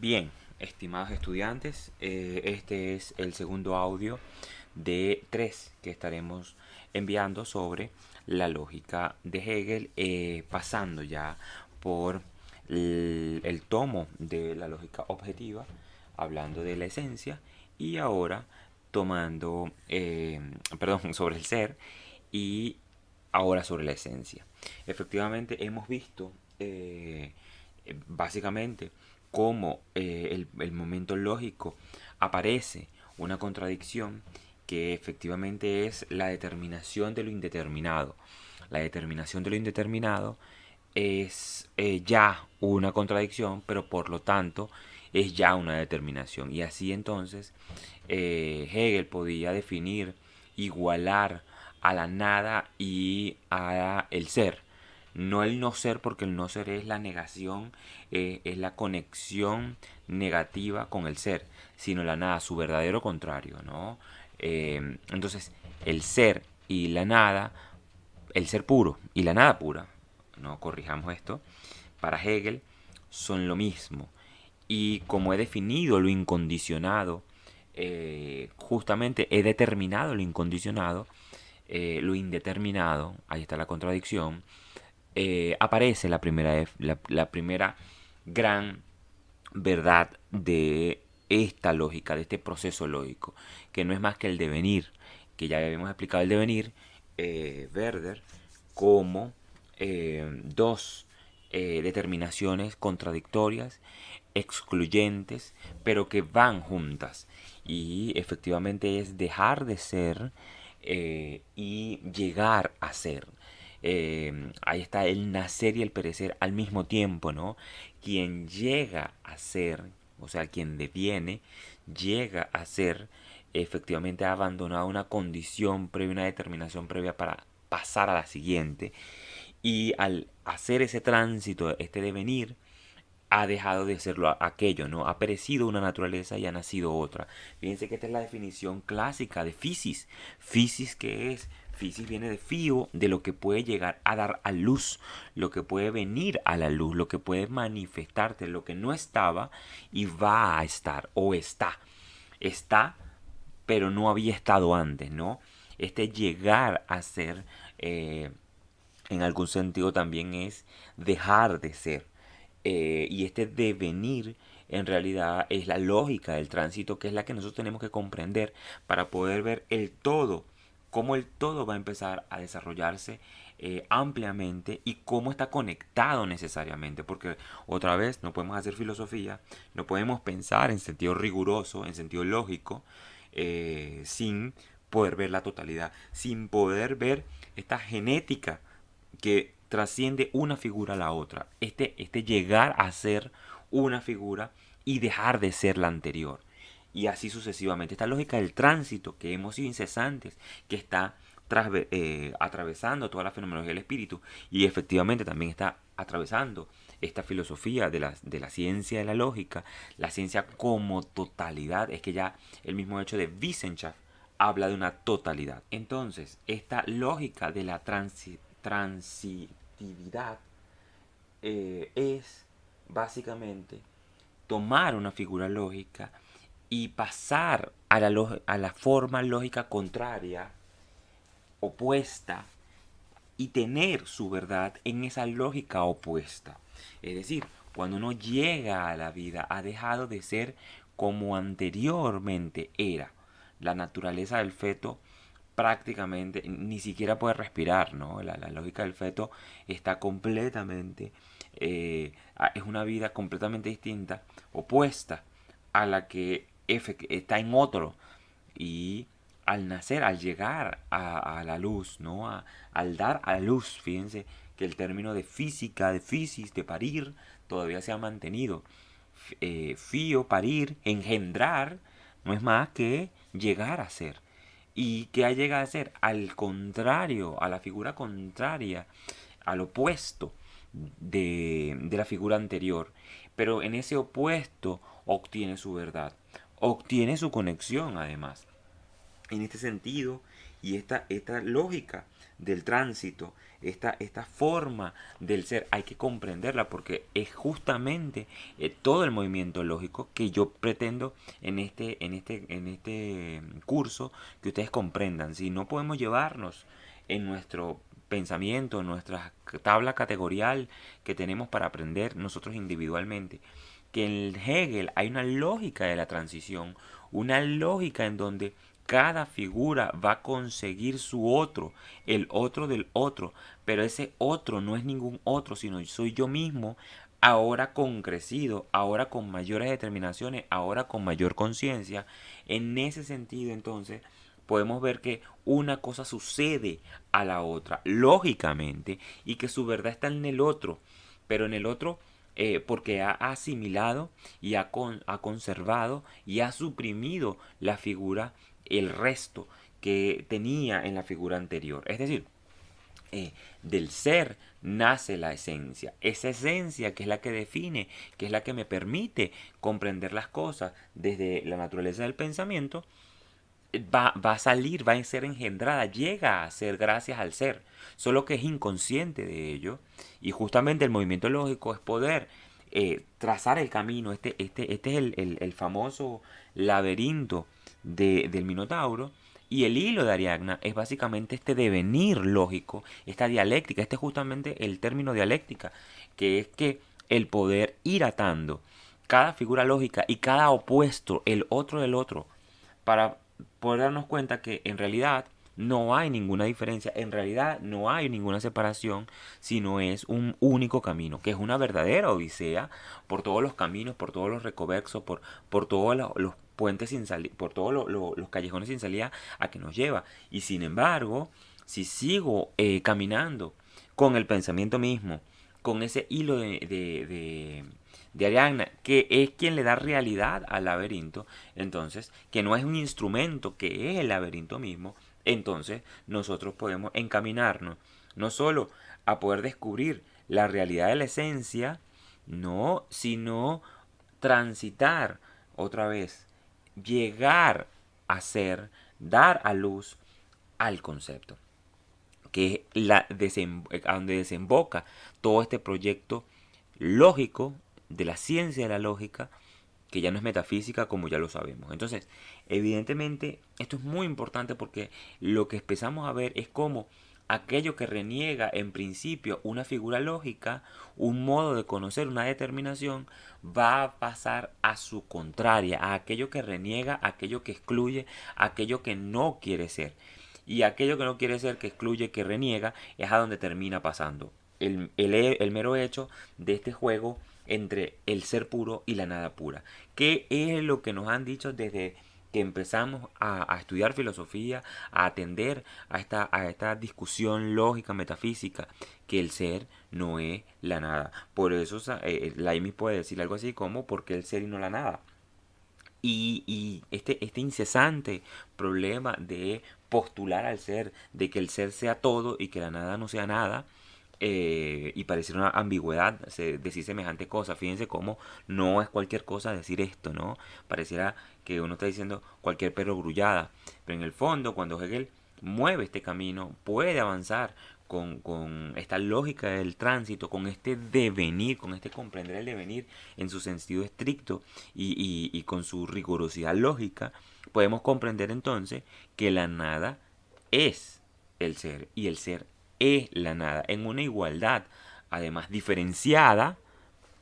Bien, estimados estudiantes, este es el segundo audio de tres que estaremos enviando sobre la lógica de Hegel, pasando ya por el tomo de la lógica objetiva, hablando de la esencia, y ahora tomando, perdón, sobre el ser y ahora sobre la esencia. Efectivamente, hemos visto básicamente cómo el momento lógico aparece una contradicción que efectivamente es la determinación de lo indeterminado. La determinación de lo indeterminado es ya una contradicción, pero por lo tanto es ya una determinación. Y así entonces Hegel podía definir, igualar a la nada y a el ser. No el no ser, porque el no ser es la negación, es la conexión negativa con el ser, sino la nada, su verdadero contrario, ¿no? Entonces, el ser y la nada, el ser puro y la nada pura, no corrijamos esto, para Hegel son lo mismo. Y como he definido lo incondicionado, justamente he determinado lo incondicionado, lo indeterminado, ahí está la contradicción, aparece la primera gran verdad de esta lógica, de este proceso lógico, que no es más que el devenir, que ya habíamos explicado el devenir, Werder, como dos determinaciones contradictorias, excluyentes, pero que van juntas. Y efectivamente es dejar de ser y llegar a ser. Ahí está el nacer y el perecer al mismo tiempo, ¿no? Quien llega a ser, o sea, quien deviene, llega a ser, efectivamente ha abandonado una condición previa, una determinación previa para pasar a la siguiente. Y al hacer ese tránsito, este devenir, ha dejado de serlo aquello, ¿no? Ha perecido una naturaleza y ha nacido otra. Fíjense que esta es la definición clásica de Fisis. Fisis, ¿qué es? Fisis viene de fío, de lo que puede llegar a dar a luz, lo que puede venir a la luz, lo que puede manifestarte, lo que no estaba y va a estar, o está. Está, pero no había estado antes, ¿no? Este llegar a ser, en algún sentido también es dejar de ser. Y este devenir en realidad es la lógica del tránsito, que es la que nosotros tenemos que comprender para poder ver el todo, cómo el todo va a empezar a desarrollarse ampliamente y cómo está conectado necesariamente, porque otra vez no podemos hacer filosofía, no podemos pensar en sentido riguroso, en sentido lógico, sin poder ver la totalidad, sin poder ver esta genética que trasciende una figura a la otra. Este llegar a ser una figura y dejar de ser la anterior. Y así sucesivamente. Esta lógica del tránsito, que hemos sido incesantes, que está atravesando toda la fenomenología del espíritu y efectivamente también está atravesando esta filosofía de la ciencia de la lógica, la ciencia como totalidad. Es que ya el mismo hecho de Wissenschaft habla de una totalidad. Entonces, esta lógica de la transitividad es básicamente tomar una figura lógica y pasar a a la forma lógica contraria, opuesta, y tener su verdad en esa lógica opuesta. Es decir, cuando uno llega a la vida, ha dejado de ser como anteriormente era. La naturaleza del feto prácticamente ni siquiera puede respirar, ¿no? La lógica del feto está completamente, es una vida completamente distinta, opuesta a la que está en otro. Y al nacer, al llegar a la luz, ¿no? Al dar a la luz, fíjense que el término de física, de fisis, de parir, todavía se ha mantenido. Fío, parir, engendrar, no es más que llegar a ser. ¿Y qué ha llegado a ser? Al contrario, a la figura contraria, al opuesto de la figura anterior. Pero en ese opuesto obtiene su verdad, obtiene su conexión además. En este sentido, y esta lógica del tránsito, esta forma del ser, hay que comprenderla porque es justamente todo el movimiento lógico que yo pretendo en este curso que ustedes comprendan. Si no podemos llevarnos en nuestro pensamiento, en nuestra tabla categorial que tenemos para aprender nosotros individualmente, que en Hegel hay una lógica de la transición, una lógica en donde cada figura va a conseguir su otro, el otro del otro, pero ese otro no es ningún otro, sino soy yo mismo, ahora concrecido, ahora con mayores determinaciones, ahora con mayor conciencia. En ese sentido, entonces, podemos ver que una cosa sucede a la otra, lógicamente, y que su verdad está en el otro, pero en el otro porque ha asimilado y ha conservado y ha suprimido la figura, el resto que tenía en la figura anterior. Es decir, del ser nace la esencia. Esa esencia que es la que define, que es la que me permite comprender las cosas desde la naturaleza del pensamiento, va a salir, va a ser engendrada, llega a ser gracias al ser, solo que es inconsciente de ello. Y justamente el movimiento lógico es poder trazar el camino. Este es el famoso laberinto del Minotauro. Y el hilo de Ariadna es básicamente este devenir lógico, esta dialéctica. Este es justamente el término dialéctica, que es que el poder ir atando cada figura lógica y cada opuesto, el otro del otro, para poder darnos cuenta que en realidad no hay ninguna diferencia, en realidad no hay ninguna separación, sino es un único camino, que es una verdadera odisea por todos los caminos, por todos los recovexos, por todos los puentes sin salida, por todos los callejones sin salida a que nos lleva. Y sin embargo, si sigo caminando con el pensamiento mismo, con ese hilo de Ariadna, que es quien le da realidad al laberinto, entonces, que no es un instrumento, que es el laberinto mismo, entonces nosotros podemos encaminarnos no solo a poder descubrir la realidad de la esencia, no, sino transitar otra vez, llegar a ser, dar a luz al concepto, que es a donde desemboca todo este proyecto lógico de la ciencia de la lógica, que ya no es metafísica como ya lo sabemos. Entonces, evidentemente, esto es muy importante porque lo que empezamos a ver es cómo aquello que reniega en principio una figura lógica, un modo de conocer, una determinación, va a pasar a su contraria, a aquello que reniega, a aquello que excluye, a aquello que no quiere ser. Y aquello que no quiere ser, que excluye, que reniega, es a donde termina pasando. El mero hecho de este juego entre el ser puro y la nada pura. ¿Qué es lo que nos han dicho desde que empezamos a estudiar filosofía, a atender a esta discusión lógica, metafísica? Que el ser no es la nada. Por eso Leibniz puede decir algo así como ¿por qué el ser y no la nada? Y este incesante problema de postular al ser, de que el ser sea todo y que la nada no sea nada, y pareciera una ambigüedad decir semejante cosa. Fíjense cómo no es cualquier cosa decir esto, ¿no? Pareciera que uno está diciendo cualquier perro grullada. Pero en el fondo, cuando Hegel mueve este camino, puede avanzar con esta lógica del tránsito, con este devenir, con este comprender el devenir en su sentido estricto y con su rigurosidad lógica, podemos comprender entonces que la nada es el ser y el ser es la nada, en una igualdad, además diferenciada,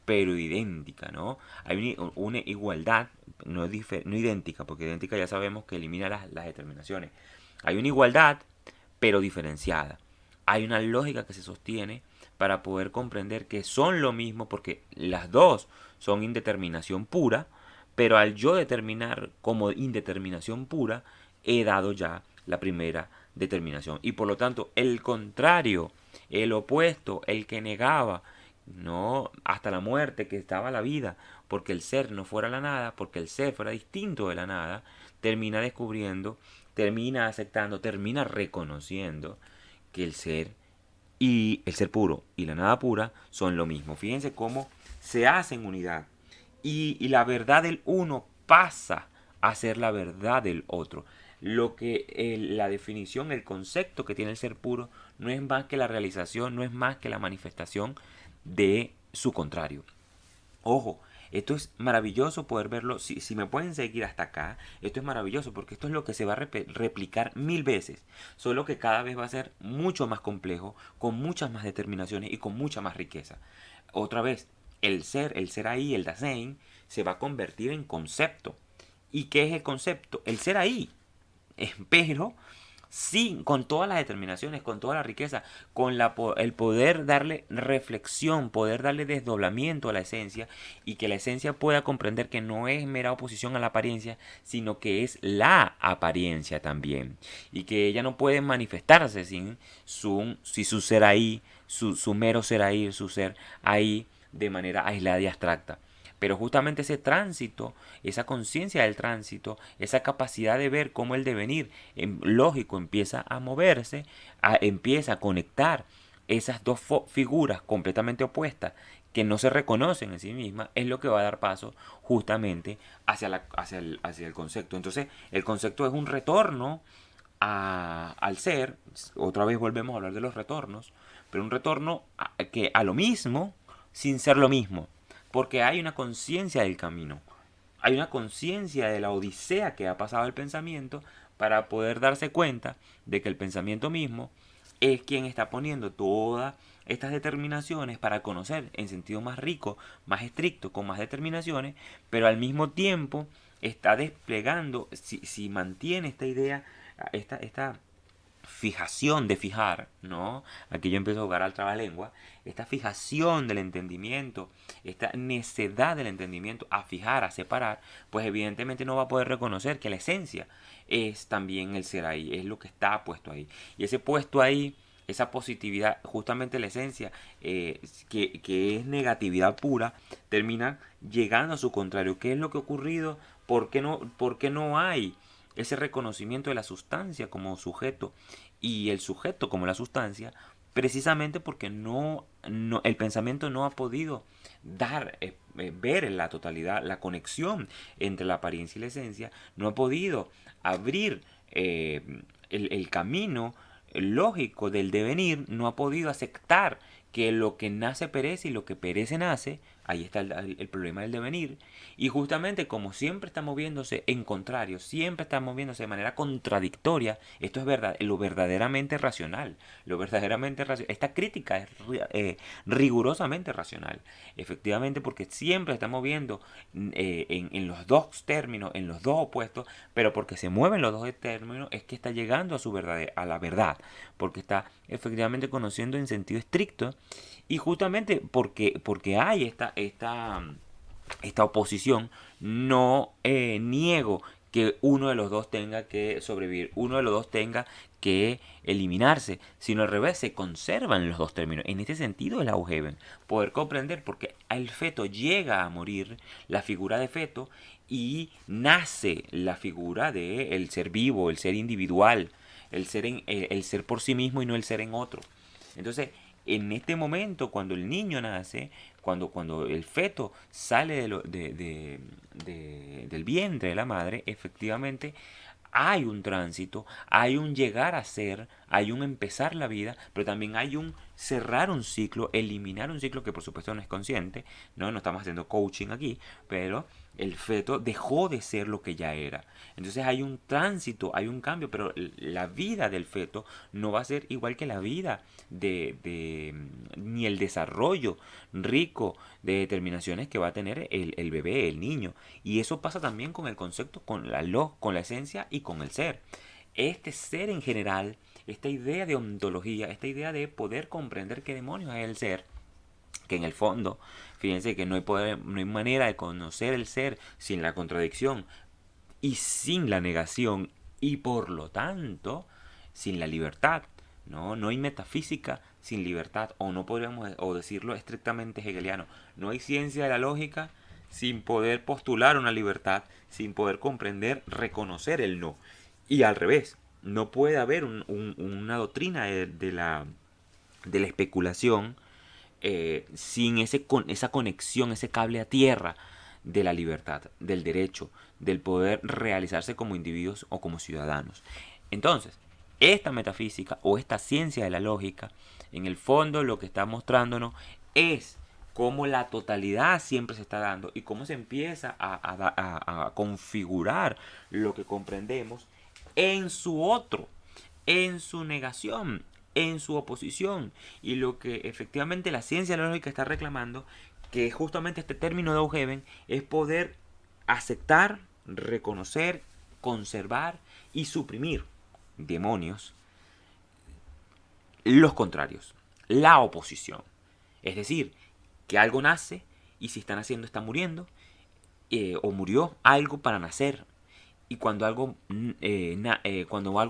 pero idéntica, ¿no? Hay una igualdad, no idéntica, porque idéntica ya sabemos que elimina las determinaciones. Hay una igualdad, pero diferenciada. Hay una lógica que se sostiene para poder comprender que son lo mismo, porque las dos son indeterminación pura, pero al yo determinar como indeterminación pura, he dado ya la primera determinación. Y por lo tanto, el contrario, el opuesto, el que negaba, no hasta la muerte, que estaba la vida, porque el ser no fuera la nada, porque el ser fuera distinto de la nada, termina descubriendo, termina aceptando, termina reconociendo que el ser puro y la nada pura son lo mismo. Fíjense cómo se hacen unidad y la verdad del uno pasa a ser la verdad del otro. la definición, el concepto que tiene el ser puro no es más que la realización, no es más que la manifestación de su contrario. Ojo, esto es maravilloso poder verlo. Si me pueden seguir hasta acá, esto es maravilloso porque esto es lo que se va a replicar 1000 veces. Solo que cada vez va a ser mucho más complejo, con muchas más determinaciones y con mucha más riqueza. Otra vez, el ser ahí, el Dasein, se va a convertir en concepto. ¿Y qué es el concepto? El ser ahí. Pero sí, con todas las determinaciones, con toda la riqueza, con el poder darle reflexión, poder darle desdoblamiento a la esencia y que la esencia pueda comprender que no es mera oposición a la apariencia, sino que es la apariencia también. Y que ella no puede manifestarse sin su ser ahí, su mero ser ahí, su ser ahí de manera aislada y abstracta. Pero justamente ese tránsito, esa conciencia del tránsito, esa capacidad de ver cómo el devenir lógico empieza a moverse, empieza a conectar esas dos figuras completamente opuestas que no se reconocen en sí mismas, es lo que va a dar paso justamente hacia el concepto. Entonces, el concepto es un retorno al ser. Otra vez volvemos a hablar de los retornos, pero un retorno a lo mismo sin ser lo mismo, porque hay una conciencia del camino, hay una conciencia de la odisea que ha pasado el pensamiento para poder darse cuenta de que el pensamiento mismo es quien está poniendo todas estas determinaciones para conocer en sentido más rico, más estricto, con más determinaciones, pero al mismo tiempo está desplegando, si mantiene esta idea, esta fijación de fijar, ¿no? Aquí yo empiezo a jugar al trabalengua, esta fijación del entendimiento, esta necedad del entendimiento a fijar, a separar, pues evidentemente no va a poder reconocer que la esencia es también el ser ahí, es lo que está puesto ahí. Y ese puesto ahí, esa positividad, justamente la esencia, que es negatividad pura, termina llegando a su contrario. ¿Qué es lo que ha ocurrido? Por qué no hay ese reconocimiento de la sustancia como sujeto y el sujeto como la sustancia? Precisamente porque el pensamiento no ha podido ver en la totalidad la conexión entre la apariencia y la esencia, no ha podido abrir el camino lógico del devenir, no ha podido aceptar que lo que nace perece y lo que perece nace. Ahí está el problema del devenir. Y justamente como siempre está moviéndose en contrario, siempre está moviéndose de manera contradictoria, esto es verdad, lo verdaderamente racional. Lo verdaderamente racional. Esta crítica es rigurosamente racional. Efectivamente, porque siempre está moviendo en los dos términos, en los dos opuestos, pero porque se mueven los dos términos es que está llegando a la verdad. Porque está efectivamente conociendo en sentido estricto. Y justamente porque hay esta oposición, no niego que uno de los dos tenga que sobrevivir, uno de los dos tenga que eliminarse, sino al revés, se conservan los dos términos. En este sentido es la Augeven, poder comprender porque el feto llega a morir, la figura de feto, y nace la figura de el ser vivo, el ser individual, el ser por sí mismo y no el ser en otro. Entonces, en este momento, cuando el niño nace, cuando el feto sale del vientre de la madre, efectivamente hay un tránsito, hay un llegar a ser, hay un empezar la vida, pero también hay un cerrar un ciclo, eliminar un ciclo que por supuesto no es consciente, no estamos haciendo coaching aquí, pero el feto dejó de ser lo que ya era. Entonces hay un tránsito, hay un cambio, pero la vida del feto no va a ser igual que la vida ni el desarrollo rico de determinaciones que va a tener el bebé, el niño. Y eso pasa también con el concepto, con la esencia y con el ser. Este ser en general, esta idea de ontología, esta idea de poder comprender qué demonios es el ser, que en el fondo, fíjense que no hay manera de conocer el ser sin la contradicción y sin la negación y por lo tanto sin la libertad. No hay metafísica sin libertad, o no podríamos decirlo estrictamente hegeliano. No hay ciencia de la lógica sin poder postular una libertad, sin poder comprender, reconocer el no. Y al revés, no puede haber una doctrina de la especulación sin esa conexión, ese cable a tierra de la libertad, del derecho, del poder realizarse como individuos o como ciudadanos. Entonces, esta metafísica o esta ciencia de la lógica, en el fondo lo que está mostrándonos es cómo la totalidad siempre se está dando y cómo se empieza a configurar lo que comprendemos en su otro, en su negación, en su oposición. Y lo que efectivamente la ciencia de la lógica está reclamando, que justamente este término de Augeven, es poder aceptar, reconocer, conservar y suprimir, demonios, los contrarios, la oposición. Es decir, que algo nace y si está naciendo está muriendo, o murió algo para nacer. Y cuando algo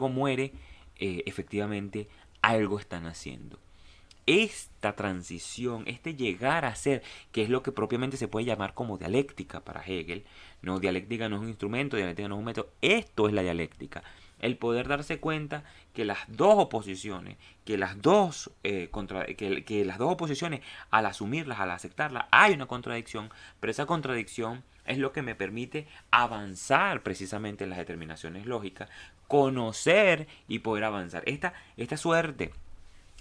muere, efectivamente algo está naciendo. Esta transición, este llegar a ser, que es lo que propiamente se puede llamar como dialéctica para Hegel, no, dialéctica no es un instrumento, dialéctica no es un método, esto es la dialéctica. El poder darse cuenta que las dos oposiciones, que las dos, que las dos oposiciones, al asumirlas, al aceptarlas, hay una contradicción, pero esa contradicción es lo que me permite avanzar precisamente en las determinaciones lógicas, conocer y poder avanzar. Esta suerte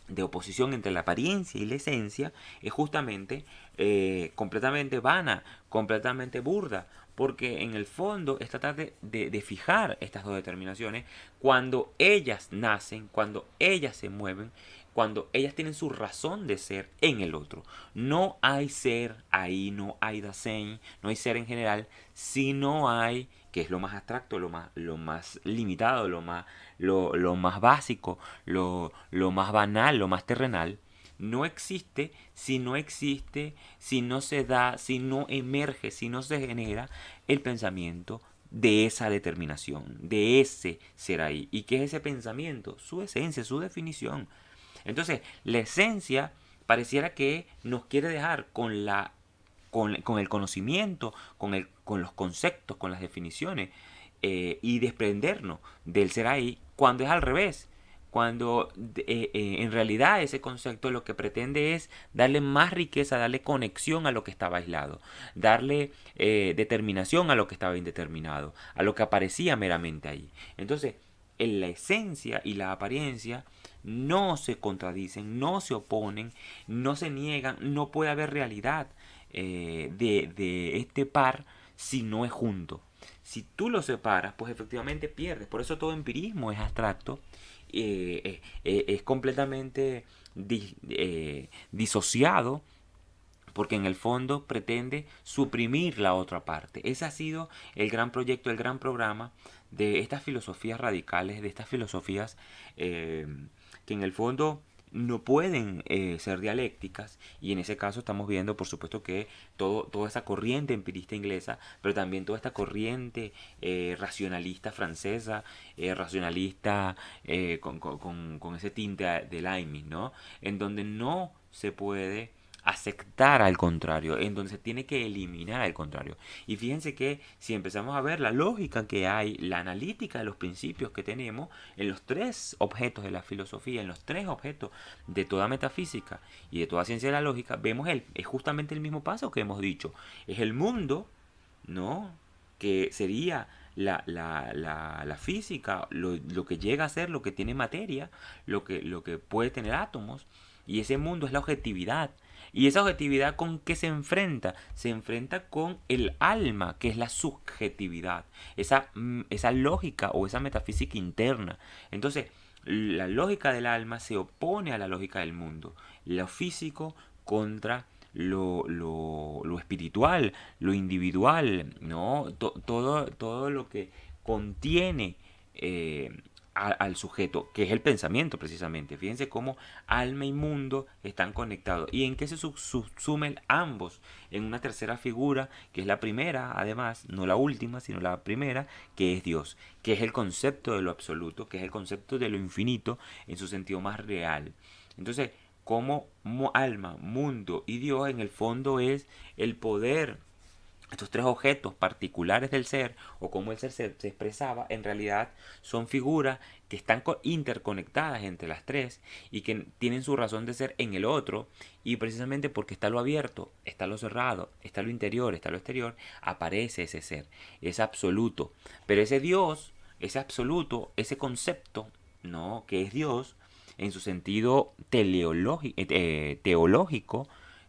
de oposición entre la apariencia y la esencia es justamente completamente vana, completamente burda, porque en el fondo es tratar de fijar estas dos determinaciones cuando ellas nacen, cuando ellas se mueven, cuando ellas tienen su razón de ser en el otro. No hay ser ahí, no hay Dasein, no hay ser en general, si no hay, que es lo más abstracto, lo más limitado, lo más básico, lo más banal, lo más terrenal, no existe, si no se da, si no emerge, si no se genera el pensamiento de esa determinación, de ese ser ahí. ¿Y qué es ese pensamiento? Su esencia, su definición. Entonces, la esencia pareciera que nos quiere dejar con el conocimiento, con los conceptos, con las definiciones, y desprendernos del ser ahí, cuando es al revés. Cuando en realidad ese concepto lo que pretende es darle más riqueza, darle conexión a lo que estaba aislado, darle determinación a lo que estaba indeterminado, a lo que aparecía meramente ahí. Entonces, en la esencia y la apariencia no se contradicen, no se oponen, no se niegan, no puede haber realidad de este par si no es junto. Si tú lo separas, pues efectivamente pierdes. Por eso todo empirismo es abstracto, es completamente disociado, porque en el fondo pretende suprimir la otra parte. Ese ha sido el gran proyecto, el gran programa de estas filosofías radicales, de estas filosofías que en el fondo no pueden ser dialécticas, y en ese caso estamos viendo por supuesto que toda esa corriente empirista inglesa, pero también toda esta corriente racionalista francesa, racionalista con ese tinte de Leibniz, ¿no? En donde no se puede aceptar al contrario, en donde se tiene que eliminar al contrario. Y fíjense que si empezamos a ver la lógica que hay, la analítica de los principios que tenemos en los tres objetos de la filosofía, en los tres objetos de toda metafísica y de toda ciencia de la lógica, vemos es justamente el mismo paso que hemos dicho. Es el mundo, ¿no? Que sería la física, lo que llega a ser, lo que tiene materia, lo que puede tener átomos, y ese mundo es la objetividad. ¿Y esa objetividad con qué se enfrenta? Se enfrenta con el alma, que es la subjetividad, esa lógica o esa metafísica interna. Entonces, la lógica del alma se opone a la lógica del mundo, lo físico contra lo espiritual, lo individual, ¿no? Todo lo que contiene al sujeto, que es el pensamiento precisamente. Fíjense cómo alma y mundo están conectados. ¿Y en qué se subsumen ambos? En una tercera figura, que es la primera, además, no la última, sino la primera, que es Dios, que es el concepto de lo absoluto, que es el concepto de lo infinito en su sentido más real. Entonces, como alma, mundo y Dios en el fondo es el poder Estos tres objetos particulares del ser, o cómo el ser se expresaba, en realidad son figuras que están interconectadas entre las tres y que tienen su razón de ser en el otro, y precisamente porque está lo abierto, está lo cerrado, está lo interior, está lo exterior, aparece ese ser, es absoluto. Pero ese Dios, ese absoluto, ese concepto, ¿no? Que es Dios, en su sentido teológico,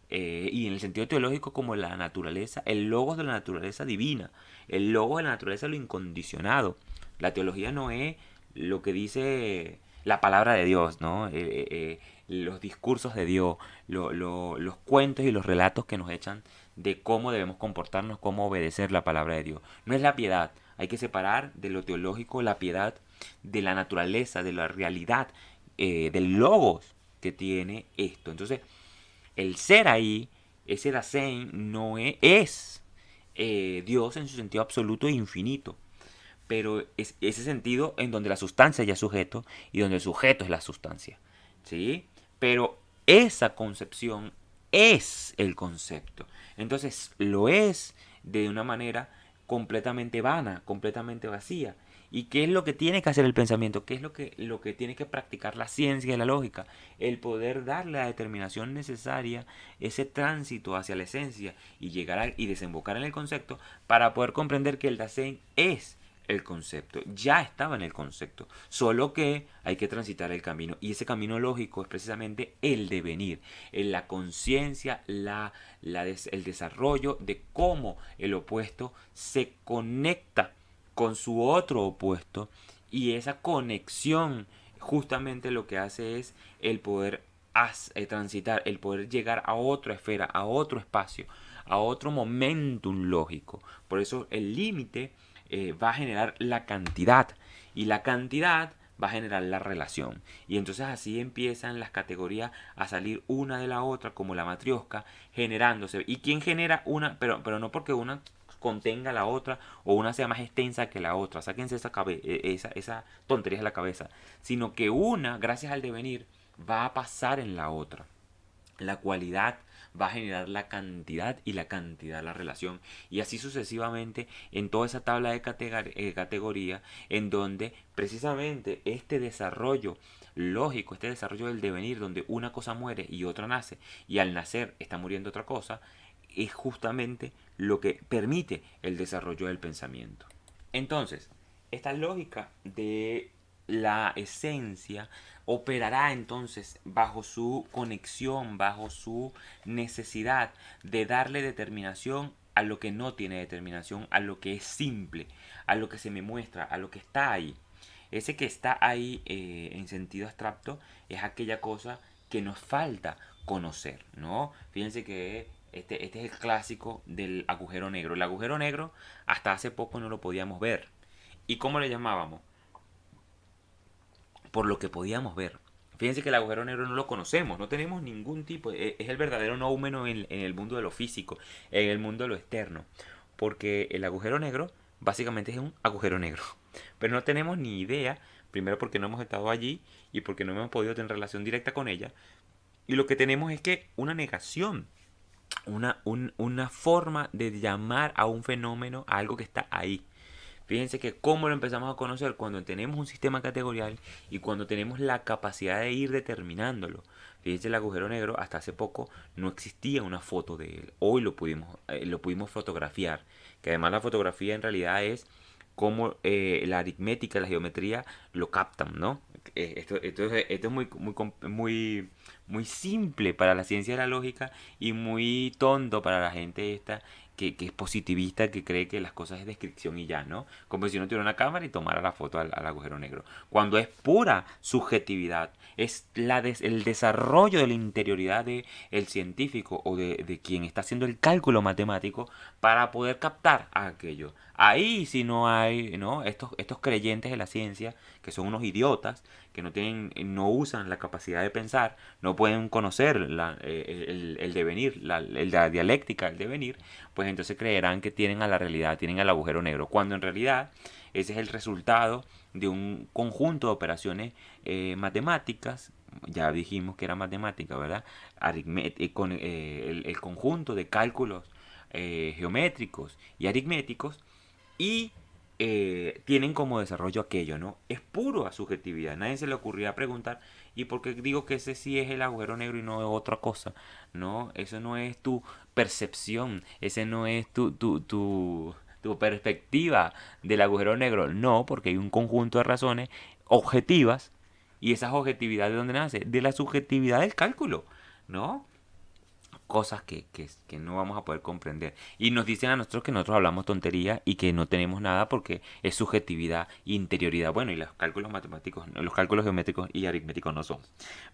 y en el sentido teológico como la naturaleza, el logos de la naturaleza divina, el logos de la naturaleza lo incondicionado. La teología no es lo que dice la palabra de Dios, ¿no? Los discursos de Dios, los cuentos y los relatos que nos echan de cómo debemos comportarnos, cómo obedecer la palabra de Dios. No es la piedad. Hay que separar de lo teológico la piedad de la naturaleza, de la realidad, del logos que tiene esto. Entonces, el ser ahí, ese Dasein, no es Dios en su sentido absoluto e infinito, pero es ese sentido en donde la sustancia ya es sujeto y donde el sujeto es la sustancia, ¿sí? Pero esa concepción es el concepto. Entonces lo es de una manera completamente vana, completamente vacía. ¿Y qué es lo que tiene que hacer el pensamiento? ¿Qué es lo que tiene que practicar la ciencia y la lógica? El poder darle la determinación necesaria, ese tránsito hacia la esencia y llegar y desembocar en el concepto para poder comprender que el Dasein es el concepto, ya estaba en el concepto, solo que hay que transitar el camino y ese camino lógico es precisamente el devenir, en la conciencia, el desarrollo de cómo el opuesto se conecta con su otro opuesto y esa conexión justamente lo que hace es el poder transitar, el poder llegar a otra esfera, a otro espacio, a otro momentum lógico. Por eso el límite va a generar la cantidad y la cantidad va a generar la relación. Y entonces así empiezan las categorías a salir una de la otra como la matriosca generándose. ¿Y quién genera una? Pero no porque una contenga la otra o una sea más extensa que la otra. Sáquense esa tontería de la cabeza. Sino que una, gracias al devenir, va a pasar en la otra. La cualidad va a generar la cantidad y la cantidad la relación y así sucesivamente en toda esa tabla de categoría en donde precisamente este desarrollo lógico, este desarrollo del devenir donde una cosa muere y otra nace y al nacer está muriendo otra cosa es justamente lo que permite el desarrollo del pensamiento. Entonces, esta lógica de la esencia operará entonces bajo su conexión, bajo su necesidad de darle determinación a lo que no tiene determinación, a lo que es simple, a lo que se me muestra, a lo que está ahí. Ese que está ahí en sentido abstracto es aquella cosa que nos falta conocer, ¿no? Fíjense que este es el clásico del agujero negro. El agujero negro hasta hace poco no lo podíamos ver. ¿Y cómo le llamábamos? Por lo que podíamos ver. Fíjense que el agujero negro no lo conocemos, no tenemos ningún tipo, es el verdadero noumeno en el mundo de lo físico, en el mundo de lo externo, porque el agujero negro básicamente es un agujero negro, pero no tenemos ni idea, primero porque no hemos estado allí y porque no hemos podido tener relación directa con ella, y lo que tenemos es que una negación, una forma de llamar a un fenómeno, a algo que está ahí. Fíjense que cómo lo empezamos a conocer cuando tenemos un sistema categorial y cuando tenemos la capacidad de ir determinándolo. Fíjense el agujero negro, hasta hace poco no existía una foto de él. Hoy lo pudimos fotografiar. Que además la fotografía en realidad es cómo la aritmética, la geometría lo captan, ¿no? Esto es muy simple para la ciencia de la lógica y muy tonto para la gente esta que es positivista, que cree que las cosas es descripción y ya, ¿no? Como si uno tuviera una cámara y tomara la foto al agujero negro. Cuando es pura subjetividad, es el desarrollo de la interioridad del científico o de quien está haciendo el cálculo matemático para poder captar aquello. Ahí si no hay, ¿no? Estos creyentes de la ciencia, que son unos idiotas, que no usan la capacidad de pensar, no pueden conocer el devenir, la dialéctica del devenir, pues entonces creerán que tienen a la realidad, tienen al agujero negro, cuando en realidad ese es el resultado de un conjunto de operaciones matemáticas, ya dijimos que era matemática, ¿verdad? El conjunto de cálculos geométricos y aritméticos y tienen como desarrollo aquello, ¿no? Es pura subjetividad. Nadie se le ocurría preguntar, ¿y por qué digo que ese sí es el agujero negro y no es otra cosa? No, eso no es tu percepción, ese no es tu perspectiva del agujero negro. No, porque hay un conjunto de razones objetivas y esas objetividades ¿de dónde nace? De la subjetividad del cálculo, ¿no? Cosas que no vamos a poder comprender. Y nos dicen a nosotros que nosotros hablamos tontería y que no tenemos nada porque es subjetividad, interioridad. Bueno, y los cálculos matemáticos, los cálculos geométricos y aritméticos no son.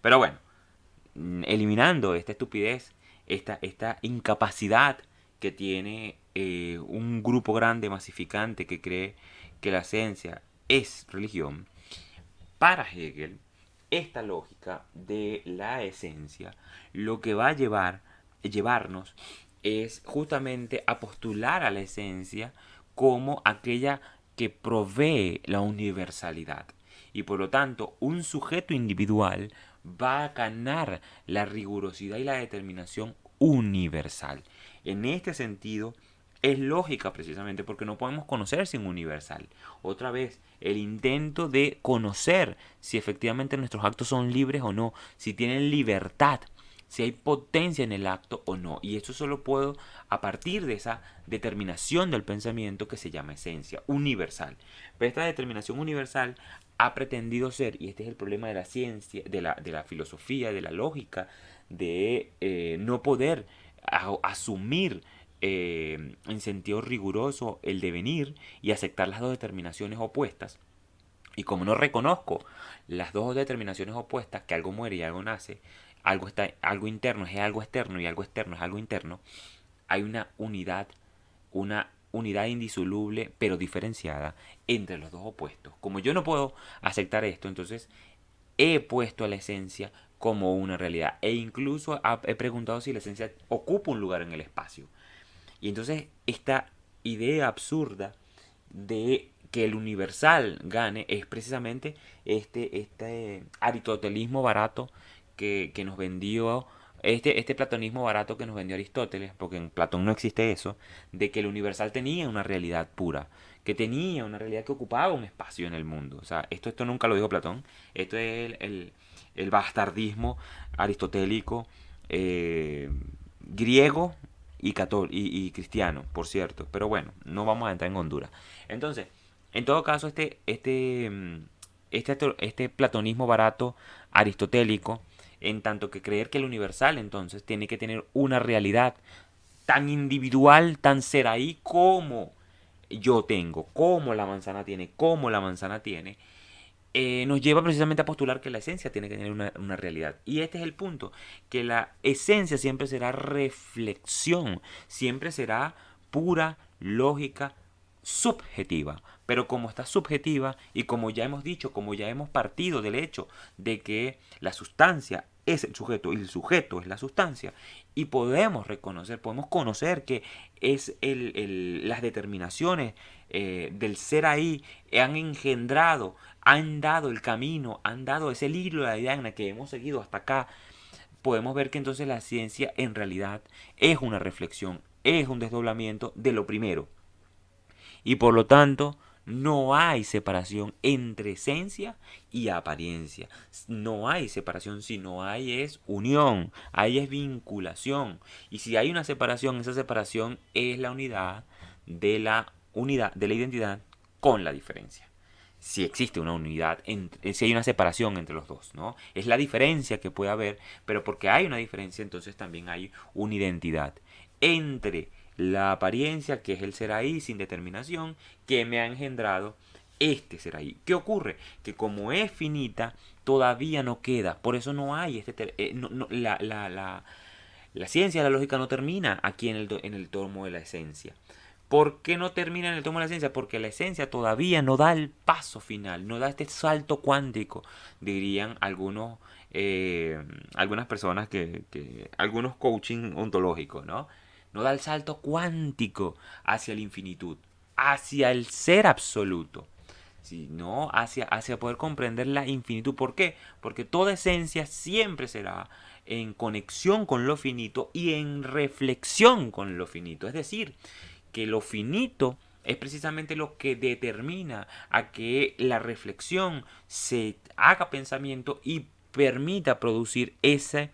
Pero bueno, eliminando esta estupidez, esta incapacidad que tiene un grupo grande, masificante, que cree que la ciencia es religión, para Hegel, esta lógica de la esencia lo que va a llevarnos es justamente a postular a la esencia como aquella que provee la universalidad. Y por lo tanto, un sujeto individual va a ganar la rigurosidad y la determinación universal. En este sentido, es lógica precisamente porque no podemos conocer sin universal. Otra vez, el intento de conocer si efectivamente nuestros actos son libres o no, si tienen libertad, si hay potencia en el acto o no. Y esto solo puedo a partir de esa determinación del pensamiento que se llama esencia universal. Pero esta determinación universal ha pretendido ser, y este es el problema de la ciencia, de la filosofía, de la lógica, de no poder asumir en sentido riguroso el devenir y aceptar las dos determinaciones opuestas. Y como no reconozco las dos determinaciones opuestas, que algo muere y algo nace, algo interno es algo externo y algo externo es algo interno, hay una unidad indisoluble pero diferenciada entre los dos opuestos. Como yo no puedo aceptar esto, entonces he puesto a la esencia como una realidad e incluso he preguntado si la esencia ocupa un lugar en el espacio. Y entonces esta idea absurda de que el universal gane es precisamente este aristotelismo barato que nos vendió, este platonismo barato que nos vendió Aristóteles, porque en Platón no existe eso, de que el universal tenía una realidad pura, que tenía una realidad que ocupaba un espacio en el mundo. O sea, esto nunca lo dijo Platón, esto es el bastardismo aristotélico griego y cristiano, por cierto. Pero bueno, no vamos a entrar en Honduras. Entonces, en todo caso, este platonismo barato aristotélico, en tanto que creer que el universal entonces tiene que tener una realidad tan individual, tan ser ahí como yo tengo, como la manzana tiene, como la manzana tiene, nos lleva precisamente a postular que la esencia tiene que tener una realidad. Y este es el punto, que la esencia siempre será reflexión, siempre será pura lógica subjetiva. Pero como está subjetiva y como ya hemos dicho, como ya hemos partido del hecho de que la sustancia es el sujeto y el sujeto es la sustancia, y podemos reconocer, podemos conocer que es las determinaciones del ser ahí han engendrado, han dado el camino, han dado ese hilo de la diana que hemos seguido hasta acá, podemos ver que entonces la ciencia en realidad es una reflexión, es un desdoblamiento de lo primero. Y por lo tanto, no hay separación entre esencia y apariencia. No hay separación, sino hay es unión, hay es vinculación. Y si hay una separación, esa separación es la unidad de la identidad con la diferencia. Si existe una unidad, si hay una separación entre los dos, ¿no? Es la diferencia que puede haber, pero porque hay una diferencia, entonces también hay una identidad entre la apariencia, que es el ser ahí sin determinación, que me ha engendrado este ser ahí. ¿Qué ocurre? Que como es finita, todavía no queda. Por eso no hay la ciencia, la lógica no termina aquí en el tomo de la esencia. ¿Por qué no termina en el tomo de la esencia? Porque la esencia todavía no da el paso final, no da este salto cuántico, dirían algunas personas algunos coaching ontológicos, ¿no? No da el salto cuántico hacia la infinitud, hacia el ser absoluto. sino hacia poder comprender la infinitud. ¿Por qué? Porque toda esencia siempre será en conexión con lo finito y en reflexión con lo finito. Es decir, que lo finito es precisamente lo que determina a que la reflexión se haga pensamiento y permita producir ese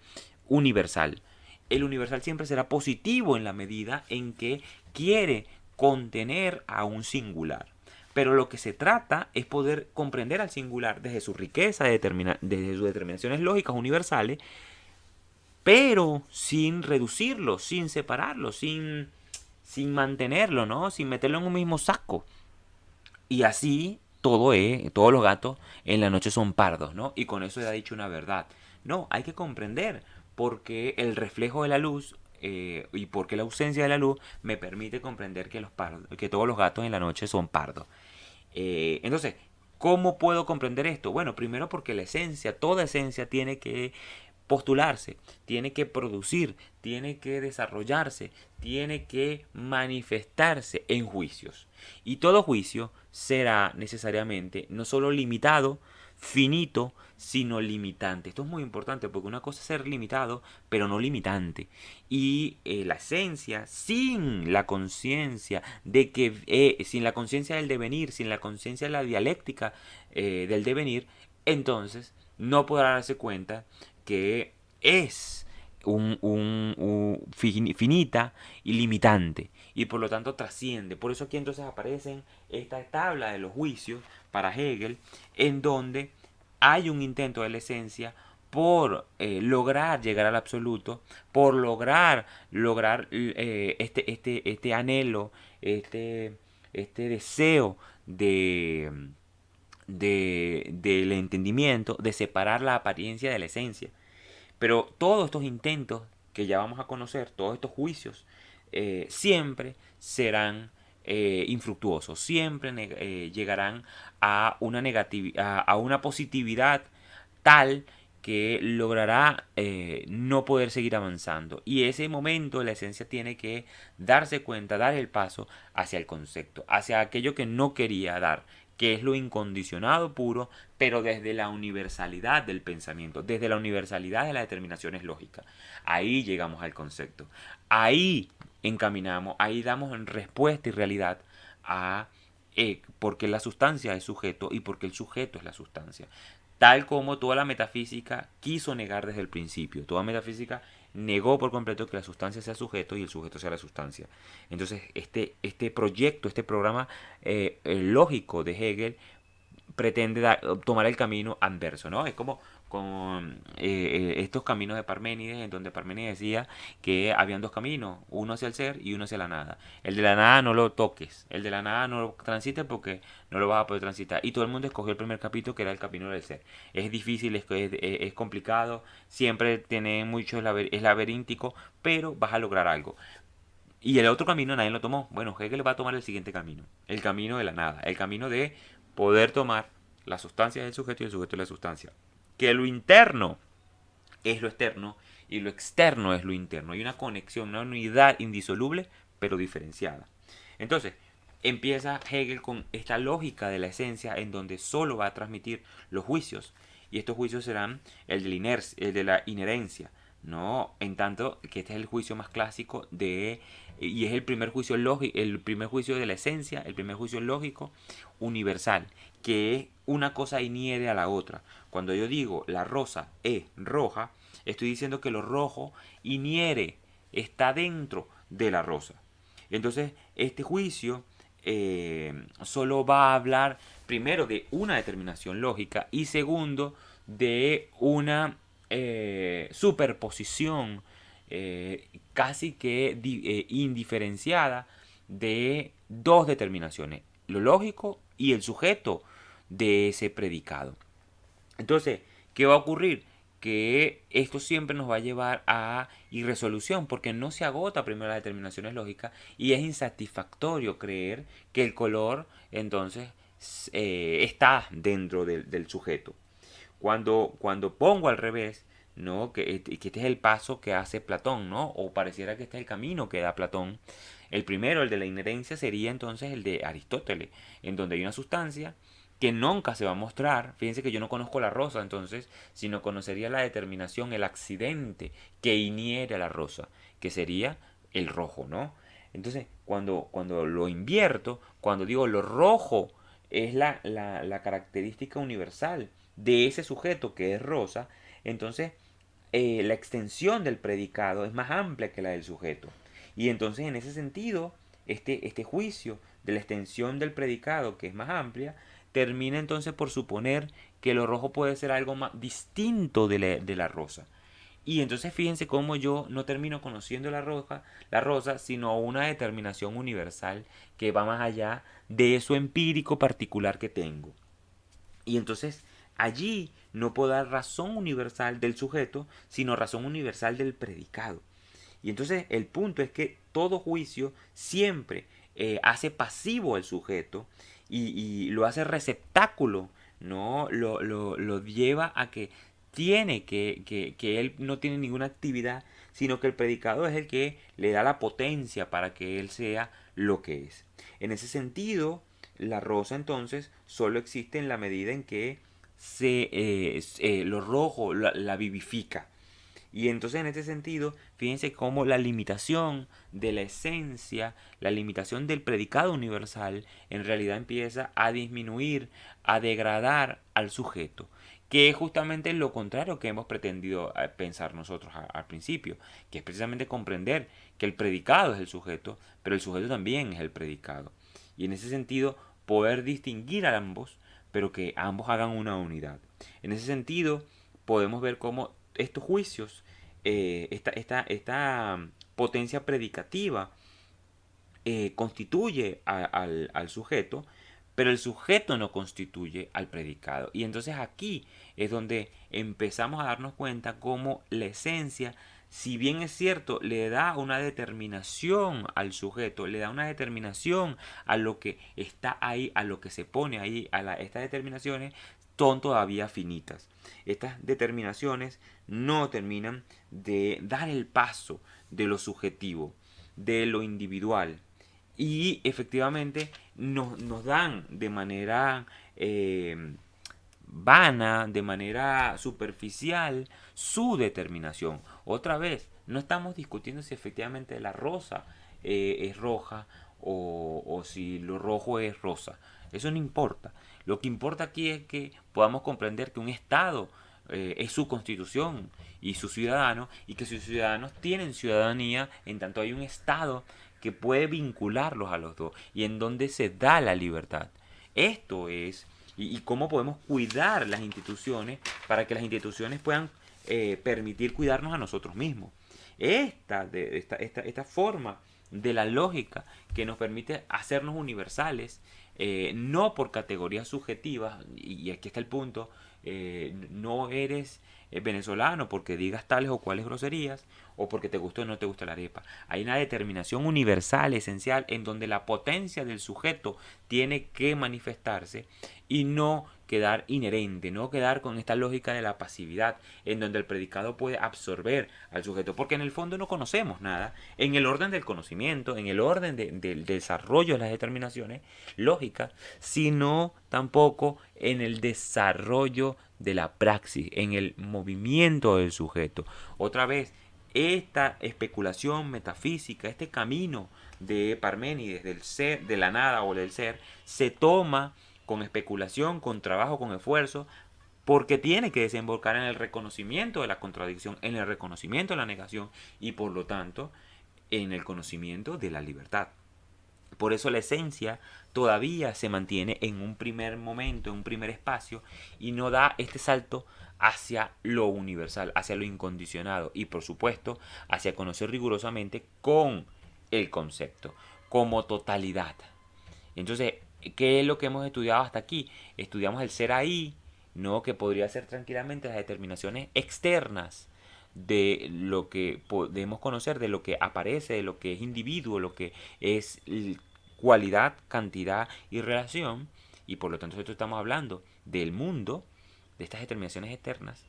universal. El universal siempre será positivo en la medida en que quiere contener a un singular. Pero lo que se trata es poder comprender al singular desde su riqueza, desde sus determinaciones lógicas universales, pero sin reducirlo, sin separarlo, sin mantenerlo, ¿no? Sin meterlo en un mismo saco. Y así todos los gatos en la noche son pardos, ¿no? Y con eso ya he dicho una verdad. No, hay que comprender porque el reflejo de la luz y porque la ausencia de la luz me permite comprender que todos los gatos en la noche son pardos. Entonces, ¿cómo puedo comprender esto? Bueno, primero porque la esencia, toda esencia tiene que postularse, tiene que producir, tiene que desarrollarse, tiene que manifestarse en juicios. Y todo juicio será necesariamente no solo limitado, finito, sino limitante. Esto es muy importante porque una cosa es ser limitado, pero no limitante. Y la esencia, sin la conciencia de que, sin la conciencia del devenir, sin la conciencia de la dialéctica del devenir, entonces no podrá darse cuenta que es finita y limitante y por lo tanto trasciende. Por eso aquí entonces aparecen esta tabla de los juicios para Hegel en donde hay un intento de la esencia por lograr llegar al absoluto, por lograr este anhelo, este deseo del entendimiento, de separar la apariencia de la esencia. Pero todos estos intentos que ya vamos a conocer, todos estos juicios, siempre serán infructuosos, siempre llegarán a a una positividad tal que logrará no poder seguir avanzando. Y ese momento la esencia tiene que darse cuenta, dar el paso hacia el concepto, hacia aquello que no quería dar, que es lo incondicionado puro, pero desde la universalidad del pensamiento, desde la universalidad de las determinaciones lógicas. Ahí llegamos al concepto. Ahí encaminamos, ahí damos respuesta y realidad a porque la sustancia es sujeto y porque el sujeto es la sustancia. Tal como toda la metafísica quiso negar desde el principio. Toda metafísica negó por completo que la sustancia sea sujeto y el sujeto sea la sustancia. Entonces, este proyecto, este programa lógico de Hegel pretende tomar el camino anverso, ¿no? Es como con estos caminos de Parménides, en donde Parménides decía que habían dos caminos, uno hacia el ser y uno hacia la nada. El de la nada no lo toques, el de la nada no lo transites porque no lo vas a poder transitar. Y todo el mundo escogió el primer capítulo que era el camino del ser. Es difícil, es complicado, siempre tiene mucho, es laberíntico, pero vas a lograr algo. Y el otro camino nadie lo tomó. Bueno, Hegel va a tomar el siguiente camino, el camino de la nada, el camino de poder tomar la sustancia del sujeto y el sujeto de la sustancia. Que lo interno es lo externo y lo externo es lo interno. Hay una conexión, una unidad indisoluble, pero diferenciada. Entonces, empieza Hegel con esta lógica de la esencia en donde solo va a transmitir los juicios. Y estos juicios serán el de la inherencia, ¿no? En tanto que este es el juicio más clásico y es el primer juicio lógico, el primer juicio de la esencia, el primer juicio lógico universal, que es una cosa inhiere a la otra. Cuando yo digo la rosa es roja, estoy diciendo que lo rojo inhiere, está dentro de la rosa. Entonces, este juicio solo va a hablar primero de una determinación lógica y segundo de una superposición casi que indiferenciada de dos determinaciones, lo lógico y el sujeto de ese predicado. Entonces, ¿qué va a ocurrir? Que esto siempre nos va a llevar a irresolución porque no se agota primero las determinaciones lógicas y es insatisfactorio creer que el color entonces está dentro del sujeto. Cuando pongo al revés, ¿no? Que este es el paso que hace Platón, ¿no? O pareciera que este es el camino que da Platón. El primero, el de la inherencia, sería entonces el de Aristóteles, en donde hay una sustancia que nunca se va a mostrar. Fíjense que yo no conozco la rosa, entonces, sino conocería la determinación, el accidente que inhiere a la rosa, que sería el rojo, ¿no? Entonces, cuando lo invierto, cuando digo lo rojo es la característica universal de ese sujeto que es rosa, entonces la extensión del predicado es más amplia que la del sujeto. Y entonces en ese sentido, este juicio de la extensión del predicado, que es más amplia, termina entonces por suponer que lo rojo puede ser algo más distinto de la rosa. Y entonces fíjense cómo yo no termino conociendo la rosa, sino una determinación universal que va más allá de eso empírico particular que tengo. Y entonces allí no puedo dar razón universal del sujeto, sino razón universal del predicado. Y entonces el punto es que todo juicio siempre hace pasivo al sujeto y lo hace receptáculo, ¿no? Lo lleva a que tiene que él no tiene ninguna actividad, sino que el predicado es el que le da la potencia para que él sea lo que es. En ese sentido, la rosa entonces solo existe en la medida en que lo rojo la vivifica. Y entonces en este sentido, fíjense cómo la limitación de la esencia, la limitación del predicado universal, en realidad empieza a disminuir, a degradar al sujeto, que es justamente lo contrario que hemos pretendido pensar nosotros al principio, que es precisamente comprender que el predicado es el sujeto, pero el sujeto también es el predicado. Y en ese sentido, poder distinguir a ambos, pero que ambos hagan una unidad. En ese sentido, podemos ver cómo estos juicios, esta potencia predicativa, constituye al sujeto, pero el sujeto no constituye al predicado. Y entonces aquí es donde empezamos a darnos cuenta cómo la esencia, si bien es cierto, le da una determinación al sujeto, le da una determinación a lo que está ahí, a lo que se pone ahí, estas determinaciones son todavía finitas. Estas determinaciones no terminan de dar el paso de lo subjetivo, de lo individual, y efectivamente nos dan de manera vana, de manera superficial, su determinación. Otra vez, no estamos discutiendo si efectivamente la rosa es roja o si lo rojo es rosa. Eso no importa. Lo que importa aquí es que podamos comprender que un Estado es su constitución y sus ciudadanos, y que sus ciudadanos tienen ciudadanía en tanto hay un Estado que puede vincularlos a los dos y en donde se da la libertad. Esto es, y cómo podemos cuidar las instituciones para que las instituciones puedan permitir cuidarnos a nosotros mismos. Esta forma de la lógica que nos permite hacernos universales, no por categorías subjetivas, y aquí está el punto, no eres venezolano porque digas tales o cuales groserías, o porque te gusta o no te gusta la arepa. Hay una determinación universal, esencial, en donde la potencia del sujeto tiene que manifestarse y no quedar inherente, no quedar con esta lógica de la pasividad, en donde el predicado puede absorber al sujeto, porque en el fondo no conocemos nada, en el orden del conocimiento, en el orden del desarrollo de las determinaciones lógicas, sino tampoco en el desarrollo de la praxis, en el movimiento del sujeto. Otra vez, esta especulación metafísica, este camino de Parménides del ser, de la nada o del ser, se toma con especulación, con trabajo, con esfuerzo, porque tiene que desembocar en el reconocimiento de la contradicción, en el reconocimiento de la negación y por lo tanto en el conocimiento de la libertad. Por eso la esencia todavía se mantiene en un primer momento, en un primer espacio, y no da este salto hacia lo universal, hacia lo incondicionado y por supuesto hacia conocer rigurosamente con el concepto, como totalidad. Entonces, ¿qué es lo que hemos estudiado hasta aquí? Estudiamos el ser ahí, ¿no? Que podría ser tranquilamente las determinaciones externas de lo que podemos conocer, de lo que aparece, de lo que es individuo, lo que es cualidad, cantidad y relación. Y por lo tanto nosotros estamos hablando del mundo, de estas determinaciones externas.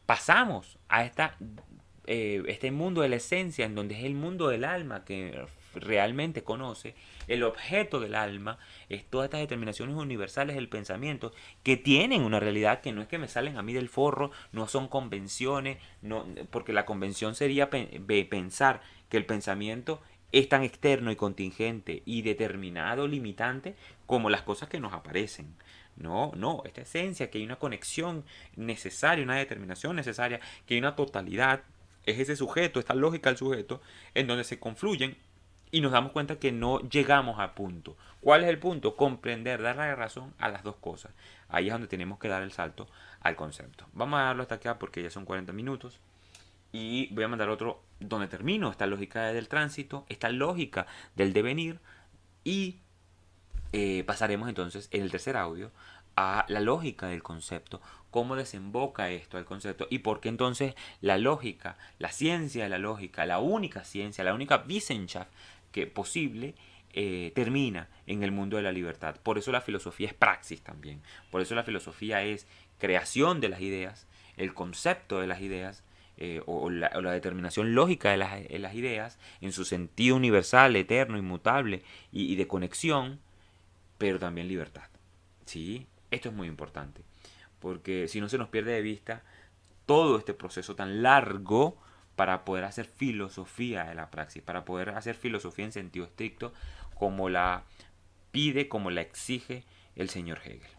Pasamos a este mundo de la esencia, en donde es el mundo del alma, que realmente conoce, el objeto del alma es todas estas determinaciones universales del pensamiento que tienen una realidad que no es que me salen a mí del forro, no son convenciones, no, porque la convención sería pensar que el pensamiento es tan externo y contingente y determinado, limitante, como las cosas que nos aparecen. No, no, esta esencia, que hay una conexión necesaria, una determinación necesaria, que hay una totalidad, es ese sujeto, esta lógica del sujeto, en donde se confluyen y nos damos cuenta que no llegamos a punto. ¿Cuál es el punto? Comprender, dar la razón a las dos cosas. Ahí es donde tenemos que dar el salto al concepto. Vamos a darlo hasta acá porque ya son 40 minutos. Y voy a mandar otro donde termino esta lógica del tránsito, esta lógica del devenir. Y pasaremos entonces en el tercer audio a la lógica del concepto, cómo desemboca esto al concepto y por qué entonces la lógica, la ciencia de la lógica, la única ciencia, la única Wissenschaft que posible, termina en el mundo de la libertad. Por eso la filosofía es praxis también, por eso la filosofía es creación de las ideas, el concepto de las ideas, o la determinación lógica de las ideas en su sentido universal, eterno, inmutable y de conexión, pero también libertad. ¿Sí? Esto es muy importante, porque si no se nos pierde de vista todo este proceso tan largo para poder hacer filosofía de la praxis, para poder hacer filosofía en sentido estricto como la pide, como la exige el señor Hegel.